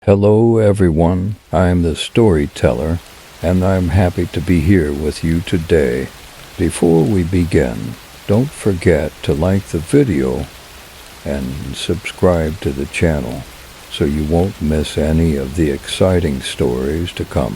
Hello, everyone. I'm the storyteller, and I'm happy to be here with you today. Before we begin, don't forget to like the video and subscribe to the channel so you won't miss any of the exciting stories to come.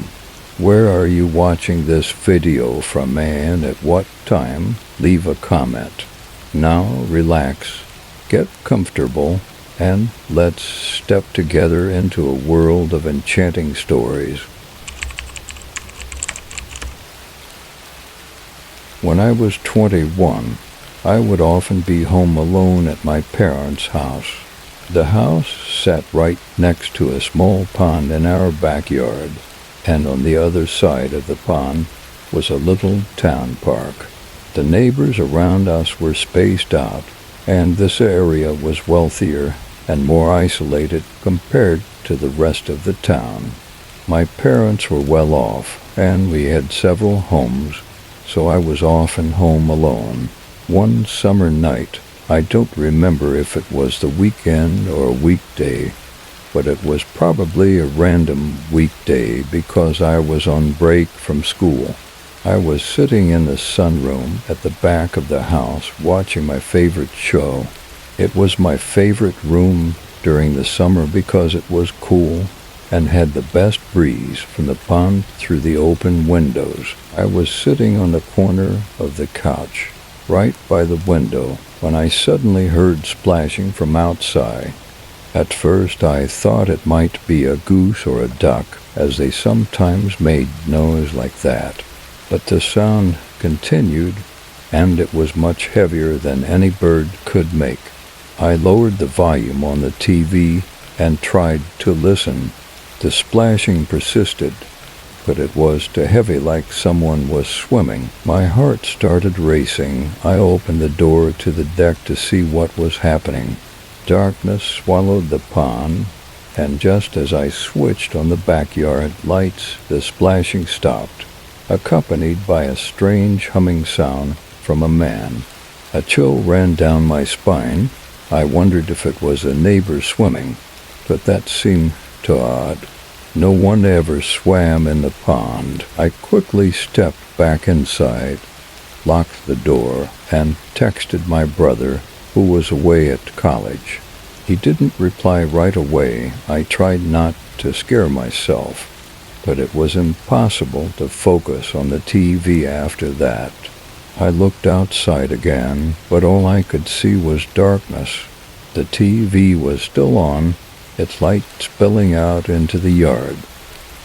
Where are you watching this video from and at what time? Leave a comment. Now relax, get comfortable, and let's step together into a world of enchanting stories. When I was 21, I would often be home alone at my parents' house. The house sat right next to a small pond in our backyard, and on the other side of the pond was a little town park. The neighbors around us were spaced out, and this area was wealthier and more isolated compared to the rest of the town. My parents were well off, and we had several homes, so I was often home alone. One summer night, I don't remember if it was the weekend or a weekday, but it was probably a random weekday because I was on break from school. I was sitting in the sunroom at the back of the house watching my favorite show. It was my favorite room during the summer because it was cool and had the best breeze from the pond through the open windows. I was sitting on the corner of the couch, right by the window, when I suddenly heard splashing from outside. At first I thought it might be a goose or a duck, as they sometimes made noise like that. But the sound continued, and it was much heavier than any bird could make. I lowered the volume on the TV and tried to listen. The splashing persisted, but it was too heavy, like someone was swimming. My heart started racing. I opened the door to the deck to see what was happening. Darkness swallowed the pond, and just as I switched on the backyard lights, the splashing stopped, accompanied by a strange humming sound from a man. A chill ran down my spine. I wondered if it was a neighbor swimming, but that seemed too odd. No one ever swam in the pond. I quickly stepped back inside, locked the door, and texted my brother, who was away at college. He didn't reply right away. I tried not to scare myself, but it was impossible to focus on the TV after that. I looked outside again, but all I could see was darkness. The TV was still on, its light spilling out into the yard.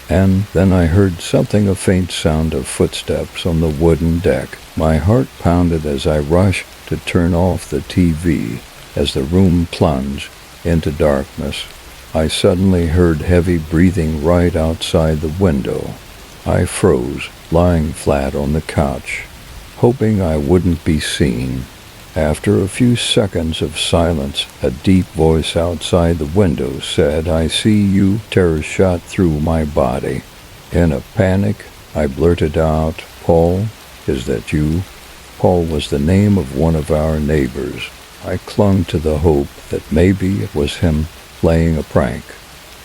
And then I heard a faint sound of footsteps on the wooden deck. My heart pounded as I rushed to turn off the TV. As the room plunged into darkness, I suddenly heard heavy breathing right outside the window. I froze, lying flat on the couch, hoping I wouldn't be seen. After a few seconds of silence, a deep voice outside the window said, "I see you." Terror shot through my body. In a panic, I blurted out, "Paul, is that you?" Paul was the name of one of our neighbors. I clung to the hope that maybe it was him playing a prank,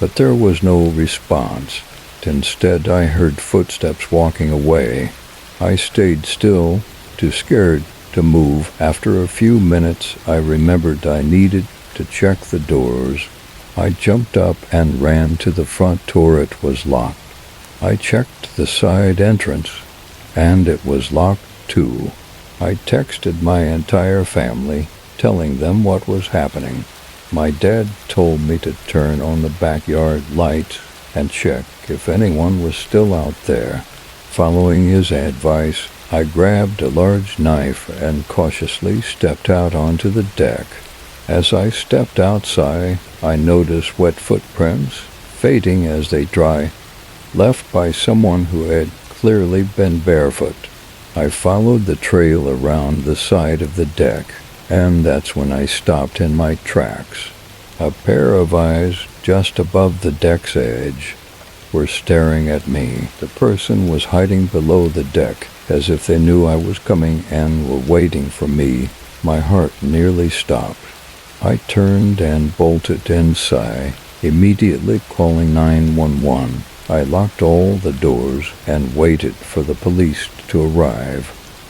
but there was no response. Instead, I heard footsteps walking away. I stayed still, too scared to move. After a few minutes, I remembered I needed to check the doors. I jumped up and ran to the front door. It was locked. I checked the side entrance, and it was locked too. I texted my entire family, telling them what was happening. My dad told me to turn on the backyard lights and check if anyone was still out there. Following his advice, I grabbed a large knife and cautiously stepped out onto the deck. As I stepped outside, I noticed wet footprints, fading as they dry, left by someone who had clearly been barefoot. I followed the trail around the side of the deck, and that's when I stopped in my tracks. A pair of eyes just above the deck's edge were staring at me. The person was hiding below the deck, as if they knew I was coming and were waiting for me. My heart nearly stopped. I turned and bolted inside, immediately calling 911. I locked all the doors and waited for the police to arrive.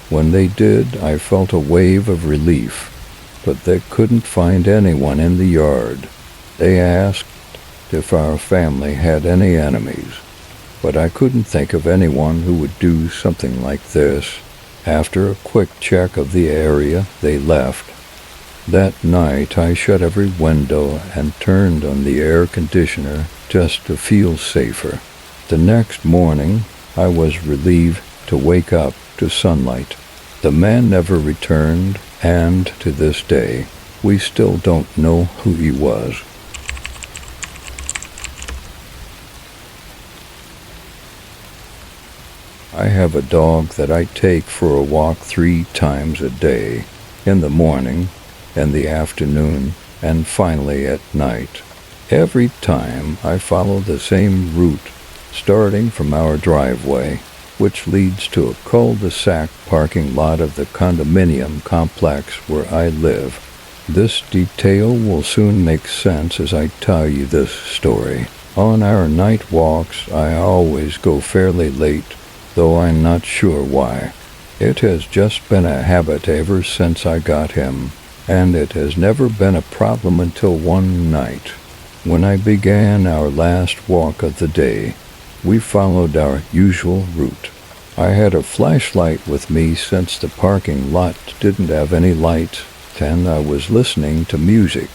When they did, I felt a wave of relief, but they couldn't find anyone in the yard. They asked if our family had any enemies, but I couldn't think of anyone who would do something like this. After a quick check of the area, they left. That night, I shut every window and turned on the air conditioner just to feel safer. The next morning, I was relieved to wake up to sunlight. The man never returned, and to this day, we still don't know who he was. I have a dog that I take for a walk 3 times a day, in the morning, in the afternoon, and finally at night. Every time I follow the same route, starting from our driveway, which leads to a cul-de-sac parking lot of the condominium complex where I live. This detail will soon make sense as I tell you this story. On our night walks, I always go fairly late, though I'm not sure why. It has just been a habit ever since I got him, and it has never been a problem until one night. When I began our last walk of the day, we followed our usual route. I had a flashlight with me since the parking lot didn't have any lights, and I was listening to music,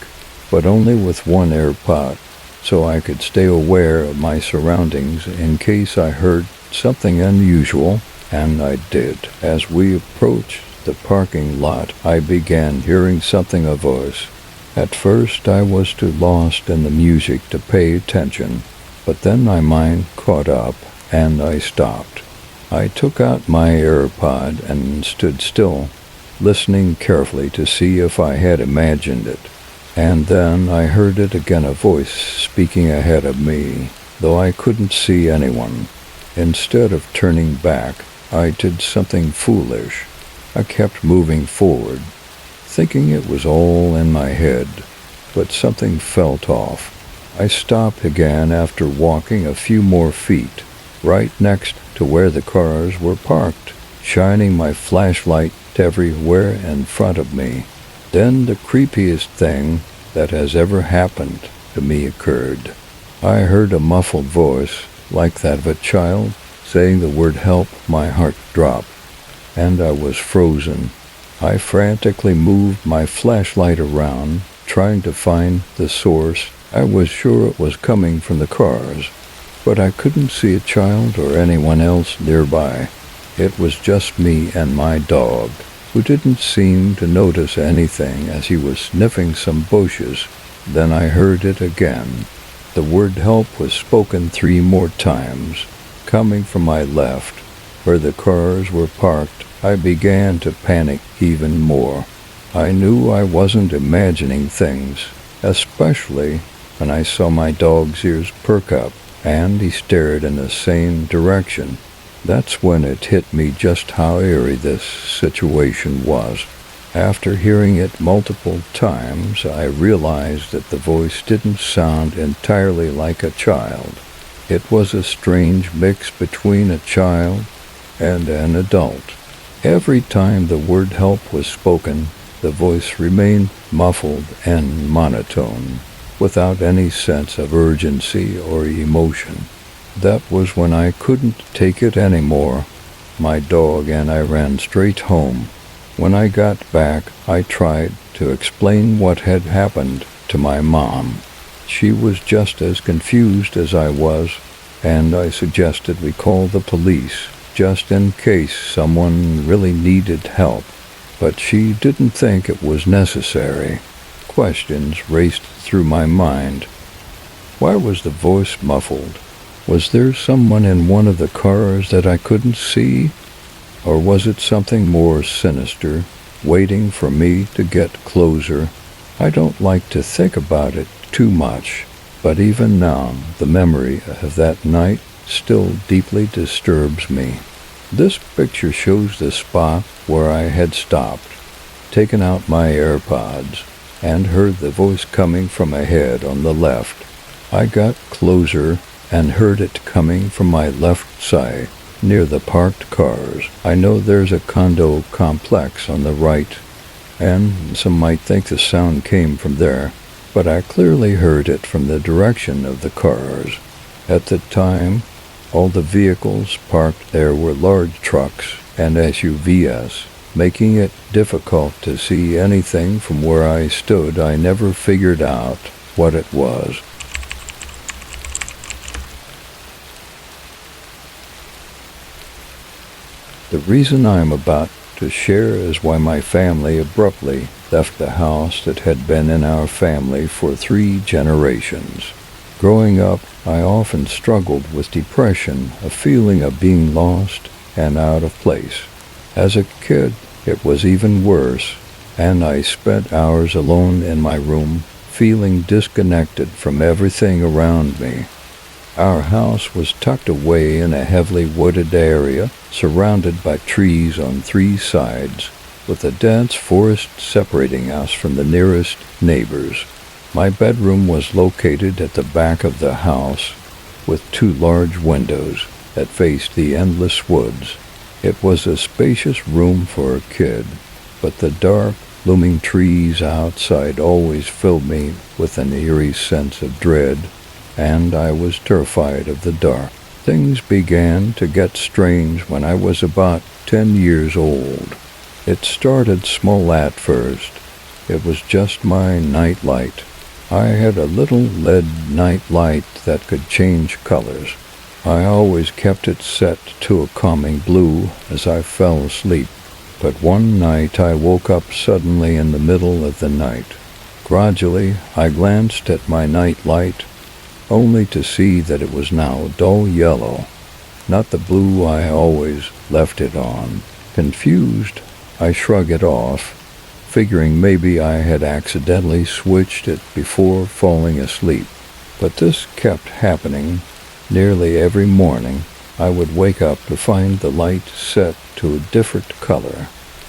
but only with one AirPod, so I could stay aware of my surroundings in case I heard something unusual, and I did. As we approached the parking lot, I began hearing something of us. At first, I was too lost in the music to pay attention, but then my mind caught up, and I stopped. I took out my AirPod and stood still, listening carefully to see if I had imagined it. And then I heard it again, a voice speaking ahead of me, though I couldn't see anyone. Instead of turning back, I did something foolish. I kept moving forward, thinking it was all in my head, but something felt off. I stopped again after walking a few more feet, right next to where the cars were parked, shining my flashlight everywhere in front of me. Then the creepiest thing that has ever happened to me occurred. I heard a muffled voice, like that of a child, saying the word help. My heart dropped, and I was frozen. I frantically moved my flashlight around, trying to find the source. I was sure it was coming from the cars, but I couldn't see a child or anyone else nearby. It was just me and my dog, who didn't seem to notice anything as he was sniffing some bushes. Then I heard it again. The word help was spoken 3 more times, coming from my left, where the cars were parked. I began to panic even more. I knew I wasn't imagining things, especially when I saw my dog's ears perk up, and he stared in the same direction. That's when it hit me just how eerie this situation was. After hearing it multiple times, I realized that the voice didn't sound entirely like a child. It was a strange mix between a child and an adult. Every time the word help was spoken, the voice remained muffled and monotone, without any sense of urgency or emotion. That was when I couldn't take it anymore. My dog and I ran straight home. When I got back, I tried to explain what had happened to my mom. She was just as confused as I was, and I suggested we call the police, just in case someone really needed help. But she didn't think it was necessary. Questions raced through my mind. Why was the voice muffled? Was there someone in one of the cars that I couldn't see? Or was it something more sinister, waiting for me to get closer? I don't like to think about it too much, but even now, the memory of that night still deeply disturbs me. This picture shows the spot where I had stopped, taken out my AirPods, and heard the voice coming from ahead on the left. I got closer and heard it coming from my left side, near the parked cars. I know there's a condo complex on the right, and some might think the sound came from there, but I clearly heard it from the direction of the cars. At the time, all the vehicles parked there were large trucks and SUVs, making it difficult to see anything from where I stood. I never figured out what it was. The reason I'm about to share is why my family abruptly left the house that had been in our family for 3 generations. Growing up, I often struggled with depression, a feeling of being lost and out of place. As a kid, it was even worse, and I spent hours alone in my room, feeling disconnected from everything around me. Our house was tucked away in a heavily wooded area, surrounded by trees on 3 sides, with a dense forest separating us from the nearest neighbors. My bedroom was located at the back of the house, with 2 large windows that faced the endless woods. It was a spacious room for a kid, but the dark, looming trees outside always filled me with an eerie sense of dread, and I was terrified of the dark. Things began to get strange when I was about 10 years old. It started small at first. It was just my night light. I had a little lead night light that could change colors. I always kept it set to a calming blue as I fell asleep. But one night I woke up suddenly in the middle of the night. Gradually, I glanced at my night light, only to see that it was now dull yellow, not the blue I always left it on. Confused, I shrugged it off, figuring maybe I had accidentally switched it before falling asleep. But this kept happening. Nearly every morning, I would wake up to find the light set to a different color.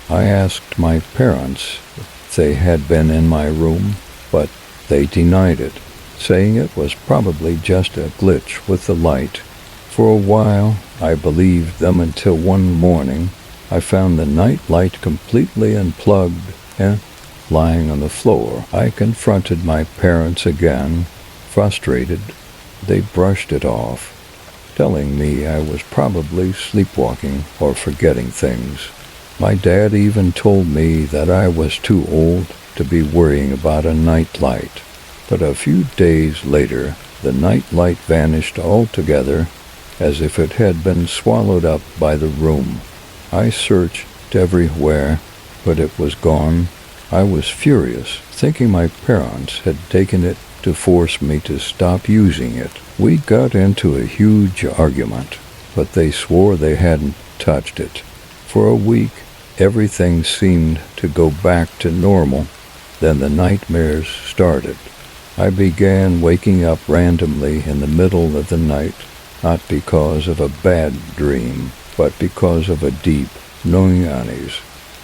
I asked my parents if they had been in my room, but they denied it, saying it was probably just a glitch with the light. For a while, I believed them until one morning I found the night light completely unplugged and lying on the floor. I confronted my parents again. Frustrated, they brushed it off, telling me I was probably sleepwalking or forgetting things. My dad even told me that I was too old to be worrying about a night light. But a few days later, the night light vanished altogether, as if it had been swallowed up by the room. I searched everywhere, but it was gone. I was furious, thinking my parents had taken it to force me to stop using it. We got into a huge argument, but they swore they hadn't touched it. For a week, everything seemed to go back to normal. Then the nightmares started. I began waking up randomly in the middle of the night, not because of a bad dream, but because of a deep, gnawing unease.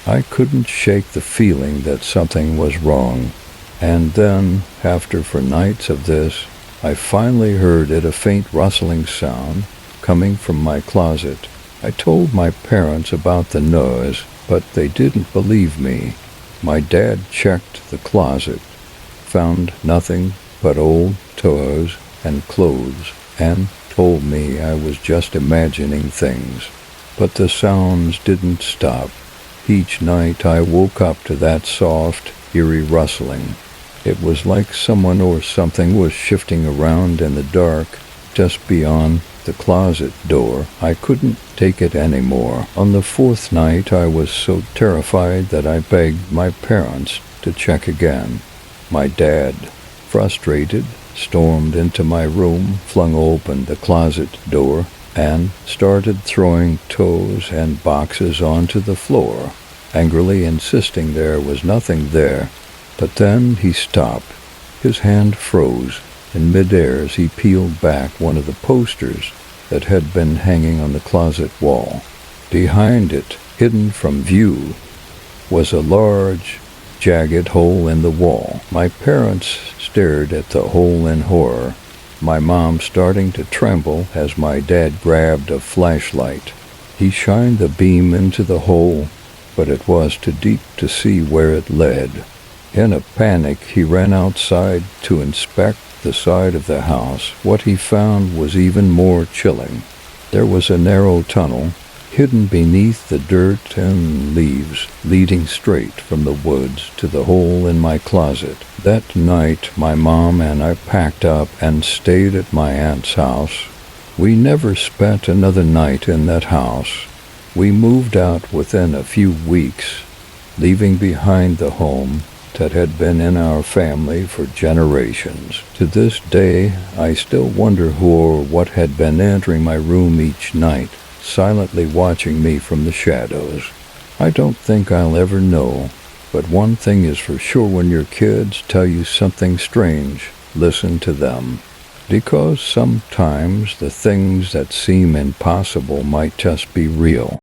I couldn't shake the feeling that something was wrong. And then, after 4 nights of this, I finally heard a faint rustling sound coming from my closet. I told my parents about the noise, but they didn't believe me. My dad checked the closet, found nothing but old toys and clothes, and told me I was just imagining things. But the sounds didn't stop. Each night I woke up to that soft, eerie rustling. It was like someone or something was shifting around in the dark just beyond the closet door. I couldn't take it anymore. On the 4th night I was so terrified that I begged my parents to check again. My dad, frustrated, stormed into my room, flung open the closet door, and started throwing toys and boxes onto the floor, angrily insisting there was nothing there. But then he stopped. His hand froze. In midair as he peeled back one of the posters that had been hanging on the closet wall. Behind it, hidden from view, was a large, jagged hole in the wall. My parents stared at the hole in horror. my mom starting to tremble as my dad grabbed a flashlight. He shined the beam into the hole, but it was too deep to see where it led. In a panic, he ran outside to inspect the side of the house. What he found was even more chilling. There was a narrow tunnel, hidden beneath the dirt and leaves, leading straight from the woods to the hole in my closet. That night, my mom and I packed up and stayed at my aunt's house. We never spent another night in that house. We moved out within a few weeks, leaving behind the home that had been in our family for generations. To this day, I still wonder who or what had been entering my room each night, silently watching me from the shadows. I don't think I'll ever know, but one thing is for sure: when your kids tell you something strange, listen to them. Because sometimes the things that seem impossible might just be real.